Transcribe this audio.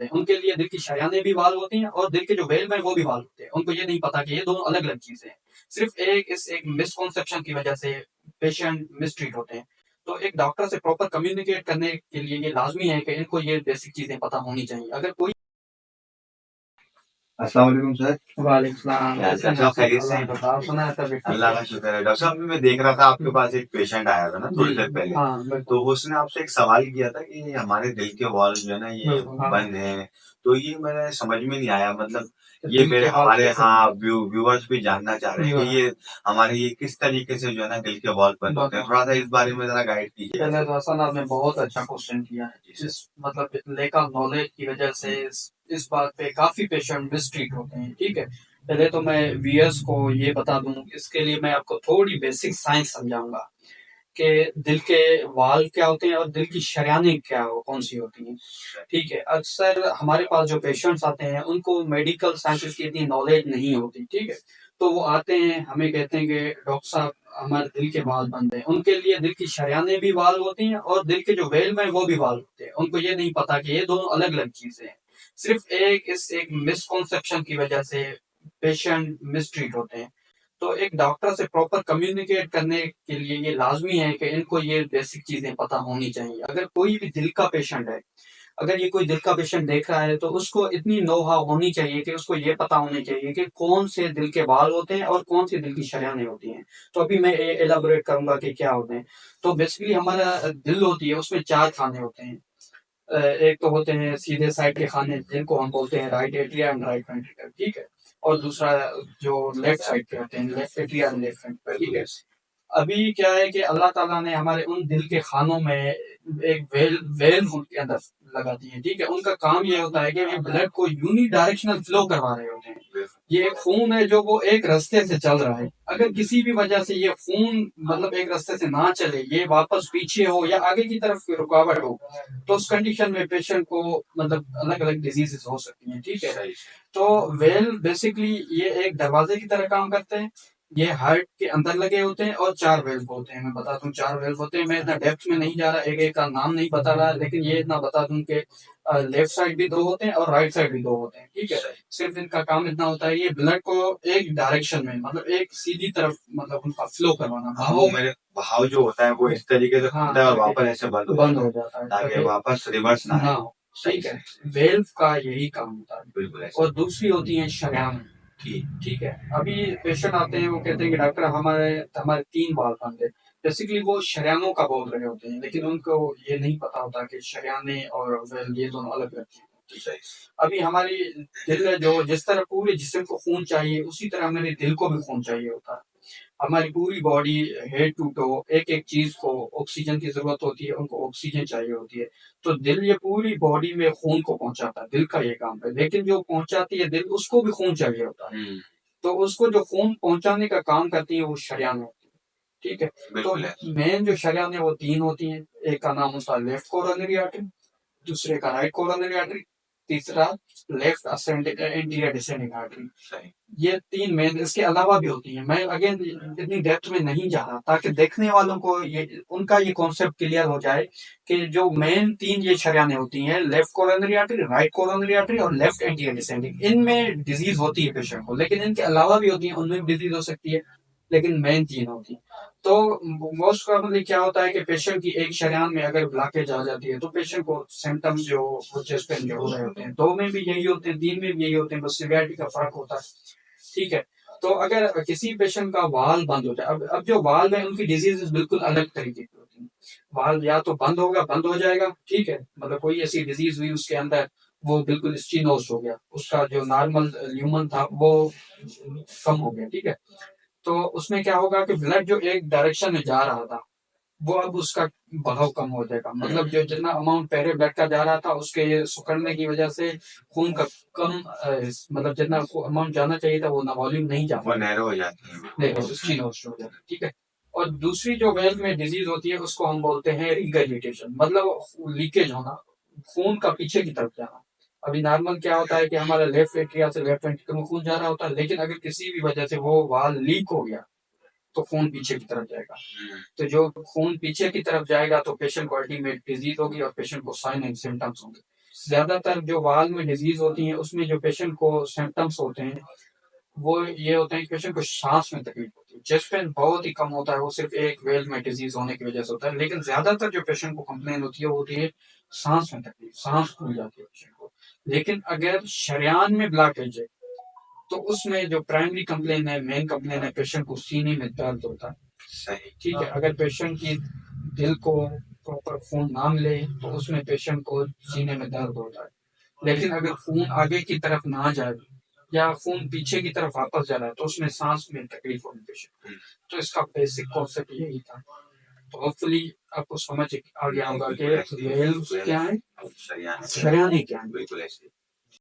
हैं। उनके लिए दिल की शरियानें भी वाल होती हैं और दिल के जो वेल्व हैं वो भी वाल होते हैं। उनको ये नहीं पता कि ये दोनों अलग-अलग चीज़ें हैं। सिर्फ़ एक मिसकॉन्सेप्शन की वज़ह से पेशेंट मिसट्रीट होते हैं। तो एक डॉक्टर से प्रॉपर कम्युनिकेट करने के लिए ये लाज़मी है कि इनको ये बेसिक चीज़ें पता होनी चाहिए। अगर कोई अस्सलाम वालेकुम सर। वालेकुम सलाम। क्या कैसे डॉक्टर हैं साहब आप? खैरियत से अल्लाह हैं? का बताओ, सुना है तबीयत ठीक अल्लाह है? का शुक्र है। डॉक्टर साहब अभी मैं देख रहा था आपके पास एक पेशेंट आया था ना जी, थोड़ी देर पहले, हाँ, बिल्कुल, तो उसने आपसे एक सवाल किया था कि हमारे दिल के वॉल्व जो है ना ये बिल्कुल, हाँ। बंद हैं, तो ये मेरे समझ में नहीं आया मतलब ये दिल मेरे के वाल्व हमारे कैसे हाँ व्यूअर्स भी जानना चाह रहे हैं जी कि हाँ, ये हमारे ये किस तरीके से जो है ना दिल के वॉल्व बंद होते बंद हैं, होते थोड़ा सा हैं। इस बारे में जरा गाइड कीजिएगा पहले सर। तो हसन आपने बहुत अच्छा क्वेश्चन किया है। जी सर। इस मतलब लैक ऑफ नॉलेज की वजह से इस बात पे काफी पेशेंट मिसट्रीट होते हैं। ठीक है, पहले तो मैं व्यूअर्स को ये बता दूं, इसके लिए मैं आपको थोड़ी बेसिक साइंस समझाऊंगा कि दिल के वाल्व क्या होते हैं और दिल की शरियानें क्या हो कौन सी होती हैं। ठीक है, अक्सर हमारे पास जो पेशेंट्स आते हैं उनको मेडिकल साइंसेज की इतनी नॉलेज नहीं होती। ठीक है, तो वो आते हैं हमें कहते हैं कि डॉक्टर साहब हमारे दिल के वाल्व बंद हैं। उनके लिए दिल की शरियानें भी वाल्व होती हैं और दिल के जो वेल्व हैं वो भी वाल्व होते हैं। उनको ये नहीं पता कि ये दोनों अलग अलग चीजें हैं। सिर्फ एक मिसकॉन्सेप्शन की वजह से पेशेंट मिसट्रीट होते हैं। तो एक डॉक्टर से प्रॉपर कम्युनिकेट करने के लिए ये लाजमी है कि इनको ये बेसिक चीजें पता होनी चाहिए। अगर कोई भी दिल का पेशेंट है, अगर ये कोई दिल का पेशेंट देख रहा है तो उसको इतनी नो हाउ होनी चाहिए कि उसको ये पता होनी चाहिए कि कौन से दिल के बाल होते हैं और कौन सी दिल की शरियानें होती हैं। तो अभी मैं एलाबोरेट करूंगा कि क्या होते हैं। तो बेसिकली हमारा दिल होती है उसमें चार खाने होते हैं। एक तो होते हैं सीधे साइड के खाने जिनको हम बोलते हैं right atria and right ventricle. ठीक है, और दूसरा जो लेफ्ट साइड के होते हैं left atria and left ventricle. ठीक है, अभी क्या है कि अल्लाह ताला ने हमारे उन दिल के खानों में एक वेल उनके अंदर लगा दी है। ठीक है, उनका काम ये होता है कि ये ब्लड को यूनिडायरेक्शनल फ्लो करवा रहे होते हैं। ये एक खून है जो वो एक रास्ते से चल रहा है। अगर किसी भी वजह से ये खून मतलब एक रास्ते से ना चले, ये वापस पीछे हो या आगे की तरफ कोई रुकावट हो, तो उस कंडीशन में पेशेंट को मतलब अलग अलग डिजीजेस हो सकती हैं। ठीक है, तो वेल बेसिकली ये एक दरवाजे की तरह काम करते हैं। ये हार्ट के अंदर लगे होते हैं और चार वेल्व होते हैं। मैं बताता हूँ चार वेल्व होते हैं। मैं इतना डेप्थ में नहीं जा रहा, एक एक का नाम नहीं बता रहा, लेकिन ये इतना बता दूं कि लेफ्ट साइड भी दो होते हैं और राइट साइड भी दो होते हैं। ठीक है, सिर्फ इनका काम इतना होता है ये ब्लड को एक डायरेक्शन में मतलब एक सीधी तरफ मतलब उनका फ्लो करवाना। हाँ वो मेरे बहाव जो होता है वो इस तरीके से हाँ, खुलता है और ताकि वापस ऐसे बंद हो बंद जाता हो है जाता है ताकि ताकि वापस रिवर्स ना ना आए। हो। सही ठीक है, सही। वेल्व का यही काम होता है। बिल्कुल ऐसे। और दूसरी होती है शरेआन। ठीक। ठीक है, अभी पेशेंट आते हैं वो कहते हैं कि डॉक्टर हमारे हमारे तीन बाल बंद है। बेसिकली वो शरेयानों का बोल रहे होते हैं, लेकिन उनको ये नहीं पता होता कि शरेयाने और वेल ये दोनों अलग अलग चीजें होती हैं। अभी हमारी दिल है जो जिस तरह पूरे जिस्म को खून चाहिए उसी तरह हमारे दिल को भी खून चाहिए होता है। हमारी पूरी बॉडी हेड टू टो एक एक चीज को ऑक्सीजन की जरूरत होती है, उनको ऑक्सीजन चाहिए होती है। तो दिल ये पूरी बॉडी में खून को पहुंचाता है, दिल का ये काम है। लेकिन जो पहुंचाती है दिल उसको भी खून चाहिए होता है। तो उसको जो खून पहुंचाने का काम करती है वो शरेयान होती है। ठीक है, तो मेन जो शरेयान है वो तीन होती हैं। एक का नाम होता है लेफ्ट कोरोनरी आर्टरी, दूसरे का राइट कोरोनरी आर्टरी, तीसरा left ascending anterior descending artery. ये तीन मेन इसके अलावा भी होती हैं। मैं अगेन इतनी डेप्थ में नहीं जा रहा ताकि देखने वालों को ये उनका ये कॉन्सेप्ट क्लियर हो जाए कि जो मेन तीन ये शरेयानें होती हैं left coronary artery, right coronary artery और लेफ्ट एंटीरियर डिसेंडिंग, इनमें डिजीज होती है पेशेंट को, लेकिन इनके अलावा भी होती है, उनमें भी डिजीज हो सकती है, लेकिन मेन तीन होती है। तो मोस्ट प्रॉब्लली क्या होता है कि पेशेंट की एक शरेयान में अगर ब्लॉकेज आ जाती है तो पेशेंट को सिम्टम्स जो वो चेस्ट पेन जो हो रहे होते हैं, दो में भी यही होते हैं, तीन में भी यही होते हैं, बस सिवियरिटी का फर्क होता है। ठीक है, तो अगर किसी पेशेंट का वाल बंद हो जाए, अब जो वाल है उनकी डिजीज बिल्कुल अलग तरीके की होती है। वाल या तो बंद होगा, बंद हो जाएगा। ठीक है, मतलब कोई ऐसी डिजीज हुई उसके अंदर, वो बिल्कुल स्टीनोस हो गया, उसका जो नॉर्मल ल्यूमन था वो कम हो गया। ठीक है, तो उसमें क्या होगा कि ब्लड जो एक डायरेक्शन में जा रहा था वो अब उसका बहाव कम हो जाएगा। मतलब जो जितना अमाउंट पहले ब्लड का जा रहा था उसके सुकड़ने की वजह से खून का कम मतलब जितना अमाउंट जाना चाहिए था वो ना वॉल्यूम नहीं जा वो पाता, नैरो हो जाती है। देखो स्टीन हो जाता है। ठीक है, और दूसरी जो वेल में डिजीज होती है उसको हम बोलते हैं रिगर्जिटेशन, मतलब लीकेज होना, खून का पीछे की तरफ जाना। अभी नॉर्मल क्या होता है कि हमारा लेफ्ट एट्रिया से लेफ्ट वेंट्रिकल में खून जा रहा होता है, लेकिन अगर किसी भी वजह से वो वाल लीक हो गया तो खून पीछे की तरफ जाएगा। तो जो खून पीछे की तरफ जाएगा तो पेशेंट को अल्टीमेट डिजीज होगी और पेशेंट को साइन एंड सिम्टम्स होंगे। ज्यादातर जो वाल में डिजीज होती है उसमें जो पेशेंट को सिम्टम्स होते हैं वो ये होता है कि पेशेंट को सांस में तकलीफ होती है। चेस्ट पेन बहुत ही कम होता है, वो सिर्फ एक वेल में डिजीज होने की वजह से होता है, लेकिन ज्यादातर जो पेशेंट को कंप्लेन होती है वो होती है सांस में तकलीफ, सांस फूल जाती है पेशेंट को। लेकिन अगर शरेयान में ब्लॉकेज है तो उसमें जो प्राइमरी कंप्लेन है, मेन कंप्लेन है, पेशेंट को सीने में दर्द होता है। सही। ठीक है, अगर पेशेंट की दिल को प्रॉपर खून ना मिले तो उसमें पेशेंट को सीने में दर्द होता है। लेकिन अगर खून आगे की तरफ ना जाए या खून पीछे की तरफ वापस जा रहा है तो उसमें सांस में तकलीफ होगी पेशेंट को। तो इसका बेसिक कॉन्सेप्ट यही था। तो होपफुली आपको समझ आ गया होगा कि वेल्स क्या है, शरियाने शरेयानी क्या है। बिल्कुल ऐसे